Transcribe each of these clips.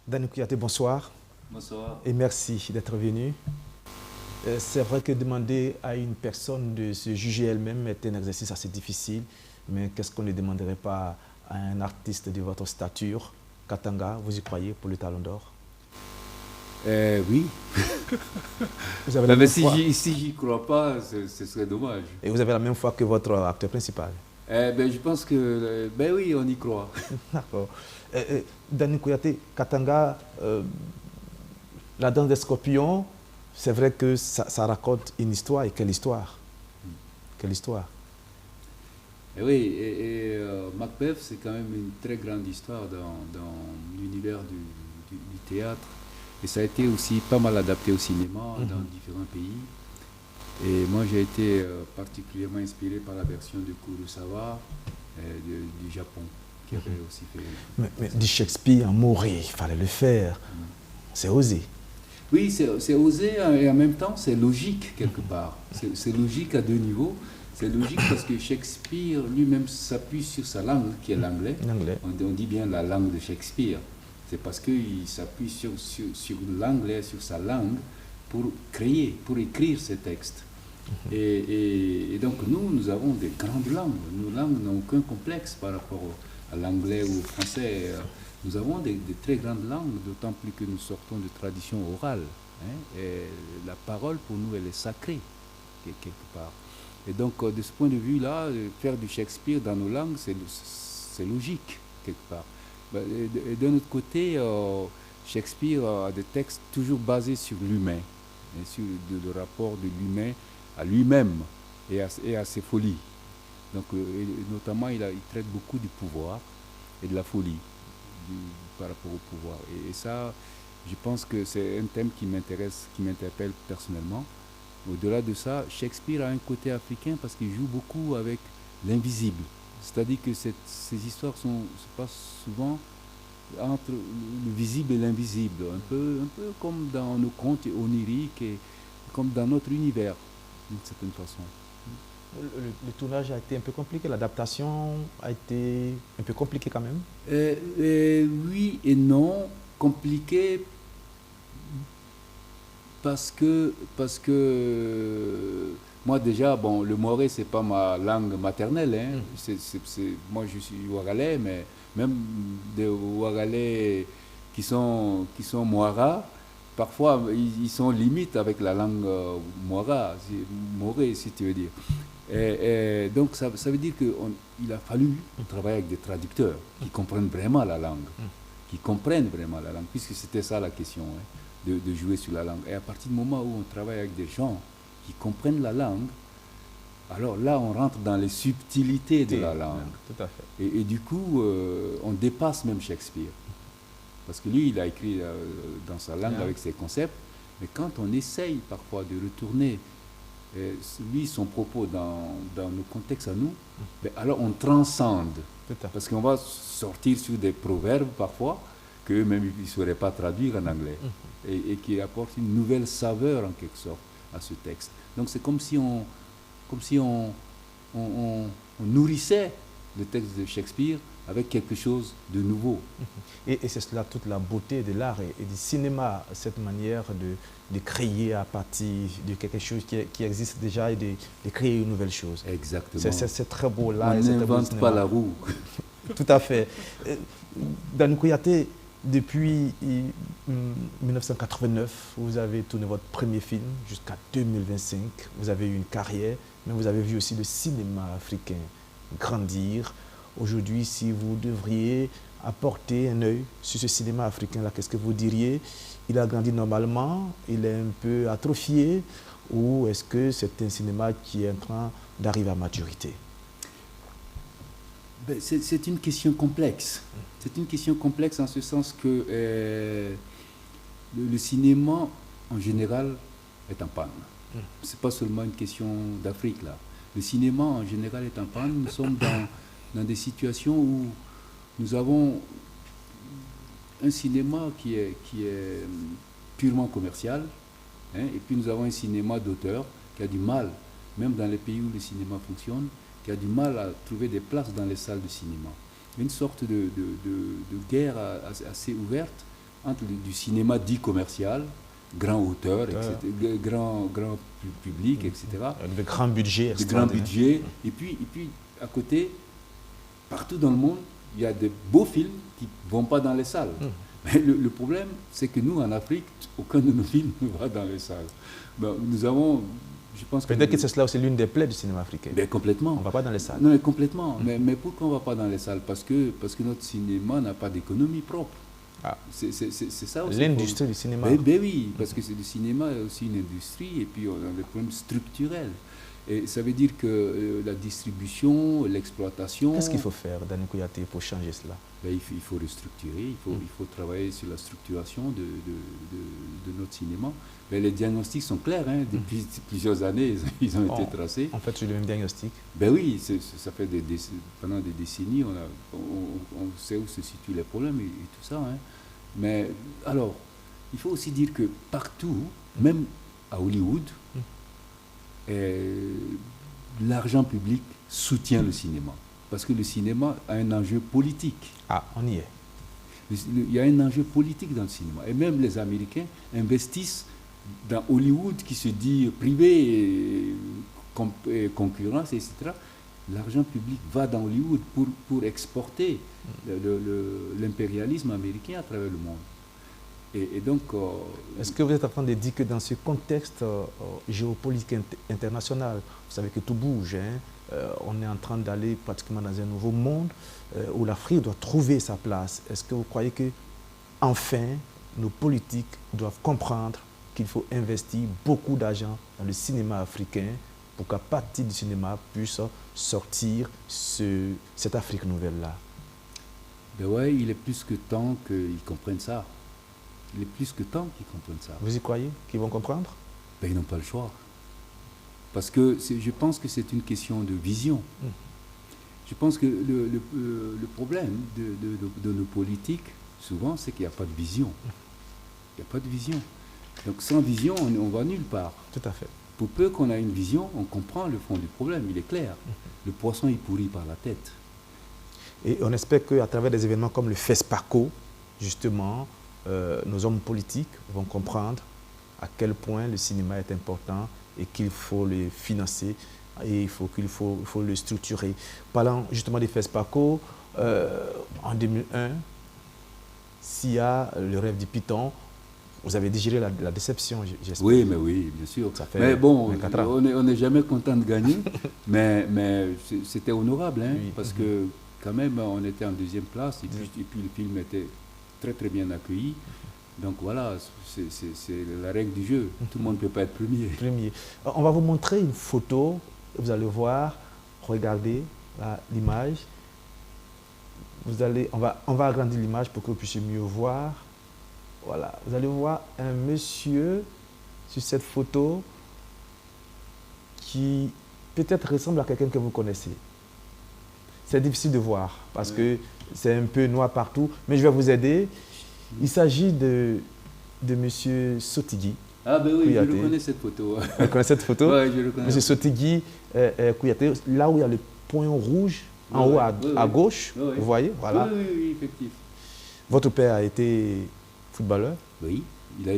Danny Kouyaté, bonsoir. Bonsoir. Et merci d'être venu. C'est vrai que demander à une personne de se juger elle-même est un exercice assez difficile, mais qu'est-ce qu'on ne demanderait pas à un artiste de votre stature? Katanga, vous y croyez pour le Talon d'Or? Oui. Vous avez la Mais même si foi. j'y crois pas, ce serait dommage. Et vous avez la même foi que votre acteur principal? Je pense que, oui, on y croit. D'accord. Danny Kouyaté, Katanga, la danse des scorpions, c'est vrai que ça raconte une histoire. Et quelle histoire? Quelle histoire? Oui, Macbeth, c'est quand même une très grande histoire dans l'univers du théâtre. Et ça a été aussi pas mal adapté au cinéma dans différents pays. Et moi, j'ai été particulièrement inspiré par la version de Kurosawa du Japon, qui avait aussi fait... Mais du Shakespeare, mourir, il fallait le faire. C'est osé. Oui, c'est osé et en même temps, c'est logique quelque part. C'est logique à deux niveaux. C'est logique parce que Shakespeare lui-même s'appuie sur sa langue, qui est l'anglais. On dit bien la langue de Shakespeare. C'est parce qu'il s'appuie sur l'anglais, sur sa langue, pour créer, pour écrire ses textes. Et donc nous avons des grandes langues. Nos langues n'ont aucun complexe par rapport à l'anglais ou au français. Nous avons des très grandes langues, d'autant plus que nous sortons de traditions orales. Et la parole, pour nous, elle est sacrée, quelque part. Et donc, de ce point de vue-là, faire du Shakespeare dans nos langues, c'est logique, quelque part. Et d'un autre côté, Shakespeare a des textes toujours basés sur l'humain, sur le rapport de l'humain à lui-même et à ses folies. Donc, notamment, il traite beaucoup du pouvoir et de la folie par rapport au pouvoir. Et ça, je pense que c'est un thème qui m'intéresse, qui m'interpelle personnellement. Au-delà de ça, Shakespeare a un côté africain parce qu'il joue beaucoup avec l'invisible. C'est-à-dire que ces histoires se passent souvent entre le visible et l'invisible, un peu comme dans nos contes oniriques et comme dans notre univers, d'une certaine façon. Le tournage a été un peu compliqué, l'adaptation a été un peu compliquée quand même? Oui et non. Compliqué parce que moi déjà, bon, le moré, c'est pas ma langue maternelle. Hein. Moi, je suis ouagalais, mais même des ouagalais qui sont moira, parfois, ils sont limite avec la langue moré, si tu veux dire. Et donc, ça veut dire qu'il a fallu travailler avec des traducteurs qui comprennent vraiment la langue, puisque c'était ça la question, hein, de jouer sur la langue. Et à partir du moment où on travaille avec des gens qui comprennent la langue, alors là, on rentre dans les subtilités de la langue. Tout à fait. Et du coup, on dépasse même Shakespeare. Parce que lui, il a écrit dans sa langue avec ses concepts. Mais quand on essaye parfois de retourner lui, son propos dans nos contextes à nous, alors on transcende. Parce qu'on va sortir sur des proverbes parfois qu'eux-mêmes ils ne sauraient pas traduire en anglais. Et qui apportent une nouvelle saveur en quelque sorte à ce texte. Donc c'est comme si on nourrissait le texte de Shakespeare avec quelque chose de nouveau. Et c'est cela toute la beauté de l'art et du cinéma, cette manière de créer à partir de quelque chose qui existe déjà et de créer une nouvelle chose. Exactement. C'est très beau là. On n'invente pas la roue. Tout à fait. Danny Kouyaté, depuis 1989, vous avez tourné votre premier film jusqu'à 2025. Vous avez eu une carrière, mais vous avez vu aussi le cinéma africain grandir. Aujourd'hui, si vous devriez apporter un œil sur ce cinéma africain-là, qu'est-ce que vous diriez? Il a grandi normalement, il est un peu atrophié, ou est-ce que c'est un cinéma qui est en train d'arriver à maturité? C'est une question complexe. C'est une question complexe en ce sens que le cinéma, en général, est en panne. Ce n'est pas seulement une question d'Afrique, là. Le cinéma, en général, est en panne. Nous sommes dans des situations où nous avons un cinéma qui est purement commercial, hein, et puis nous avons un cinéma d'auteur qui a du mal, même dans les pays où le cinéma fonctionne, qui a du mal à trouver des places dans les salles de cinéma. Une sorte de guerre assez ouverte entre du cinéma dit commercial, grand auteur, grand public, etc. De grands budgets. De grands budgets. Et puis, à côté, partout dans le monde, il y a de beaux films qui ne vont pas dans les salles. Mais le problème, c'est que nous, en Afrique, aucun de nos films ne va dans les salles. Ben, nous avons, je pense... Peut-être que c'est cela aussi l'une des plaies du cinéma africain. Ben, complètement. On ne va pas dans les salles. Non, mais complètement. Mais pourquoi on ne va pas dans les salles? Parce que notre cinéma n'a pas d'économie propre. Ah. C'est ça aussi. L'industrie du cinéma. Ben oui, parce que le cinéma est aussi une industrie et puis on a des problèmes structurels. Et ça veut dire que la distribution, l'exploitation... Qu'est-ce qu'il faut faire, Dani Kouyaté, pour changer cela? Ben, il faut restructurer, il faut travailler sur la structuration de notre cinéma. Ben, les diagnostics sont clairs, hein, depuis plusieurs années, ils ont été tracés. En fait, c'est le même diagnostic? Ben oui, ça fait pendant des décennies, on sait où se situent les problèmes et tout ça. Hein. Mais alors, il faut aussi dire que partout, même à Hollywood, l'argent public soutient le cinéma. Parce que le cinéma a un enjeu politique. Ah, on y est. Il y a un enjeu politique dans le cinéma. Et même les Américains investissent dans Hollywood, qui se dit privé et concurrence, etc. L'argent public va dans Hollywood pour exporter l'impérialisme américain à travers le monde. Et donc... Est-ce que vous êtes en train de dire que dans ce contexte géopolitique international, vous savez que tout bouge, hein, on est en train d'aller pratiquement dans un nouveau monde où l'Afrique doit trouver sa place. Est-ce que vous croyez que, enfin, nos politiques doivent comprendre qu'il faut investir beaucoup d'argent dans le cinéma africain pour qu'à partir du cinéma puisse sortir cette Afrique nouvelle-là? Ben ouais, il est plus que temps qu'ils comprennent ça. Il est plus que temps qu'ils comprennent ça. Vous y croyez qu'ils vont comprendre? Ben, ils n'ont pas le choix. Parce que je pense que c'est une question de vision. Je pense que le problème de nos politiques, souvent, c'est qu'il n'y a pas de vision. Il n'y a pas de vision. Donc sans vision, on va nulle part. Tout à fait. Pour peu qu'on a une vision, on comprend le fond du problème, il est clair. Le poisson est pourri par la tête. Et on espère qu'à travers des événements comme le FESPACO, justement, nos hommes politiques vont comprendre à quel point le cinéma est important et qu'il faut le financer et il faut le structurer. Parlant justement des FESPACO, en 2001, SIA, le rêve du Python, vous avez digéré la déception, j'espère. Oui, mais oui, bien sûr. Mais bon, on n'est jamais content de gagner, mais c'était honorable, hein, oui. Parce que quand même, on était en deuxième place et puis le film était très très bien accueilli. Donc voilà, c'est la règle du jeu. Tout le monde ne peut pas être premier. On va vous montrer une photo, vous allez voir, regardez l'image. On va agrandir l'image pour que vous puissiez mieux voir. Voilà, vous allez voir un monsieur sur cette photo qui peut-être ressemble à quelqu'un que vous connaissez. C'est difficile de voir parce que c'est un peu noir partout, mais je vais vous aider. Il s'agit de monsieur Sotigui. Ah ben oui, Kouyaté. Je connais cette photo. Vous connaissez cette photo? Oui, je le connais. Monsieur Sotigui Kouyaté, là où il y a le point rouge, en haut à gauche, vous voyez, voilà. Oui, effectivement. Votre père a été footballeur? Oui, il a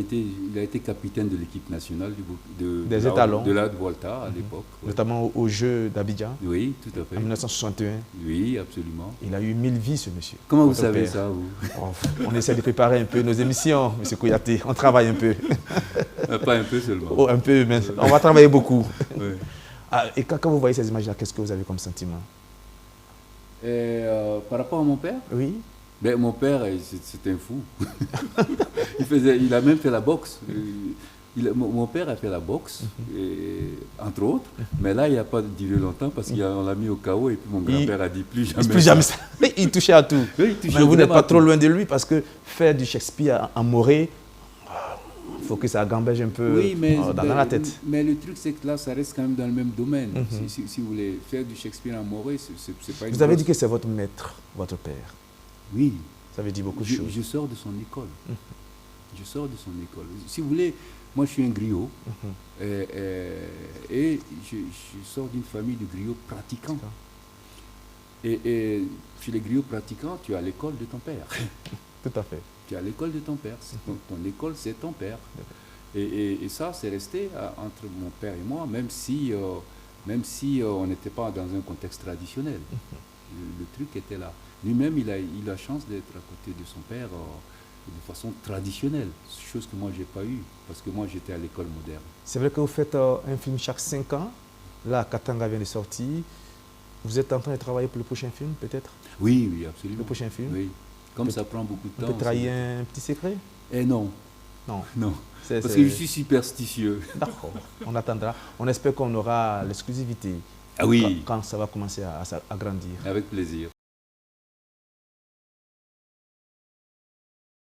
été capitaine de l'équipe nationale des étalons de la Volta à l'époque. Notamment aux Jeux d'Abidjan? Oui, tout à fait. En 1961? Oui, absolument. Il a eu 1000 vies, ce monsieur. Comment vous savez ça, vous? On essaie de préparer un peu nos émissions, monsieur Kouyaté. On travaille un peu. Pas un peu seulement. Oh, un peu, mais on va travailler beaucoup. Oui. Et quand vous voyez ces images-là, qu'est-ce que vous avez comme sentiment? Par rapport à mon père? Oui. Ben, mon père, c'était un fou. il a même fait la boxe. Mon père a fait la boxe, entre autres, mais là, il n'a pas duré longtemps parce qu'on l'a mis au chaos et puis mon grand-père a dit plus jamais. Plus jamais ça. Il touchait à tout. Oui, mais vous n'êtes pas trop loin de lui parce que faire du Shakespeare en moré, il faut que ça gambège un peu dans la tête. Mais le truc, c'est que là, ça reste quand même dans le même domaine. Si vous voulez faire du Shakespeare en moré, c'est pas une Vous avez dit que c'est votre maître, votre père. Oui. Ça veut dire beaucoup de choses. Je sors de son école. Je sors de son école. Si vous voulez, moi je suis un griot et je sors d'une famille de griots pratiquants. Et chez les griots pratiquants, tu as l'école de ton père. Tout à fait. Tu es à l'école de ton père. Donc ton école, c'est ton père. Et ça, c'est resté entre mon père et moi, même si on n'était pas dans un contexte traditionnel. Le truc était là. Lui-même, il a eu la chance d'être à côté de son père de façon traditionnelle, chose que moi, je n'ai pas eue, parce que moi, j'étais à l'école moderne. C'est vrai que vous faites un film chaque 5 ans. Là, Katanga vient de sortir. Vous êtes en train de travailler pour le prochain film, peut-être? Oui, oui, absolument. Le prochain film? Oui. Comme ça prend beaucoup de temps. On peut trahir un petit secret? Non. Non. Non. Parce que je suis superstitieux. D'accord. On attendra. On espère qu'on aura l'exclusivité. Ah oui. Quand ça va commencer à grandir. Avec plaisir.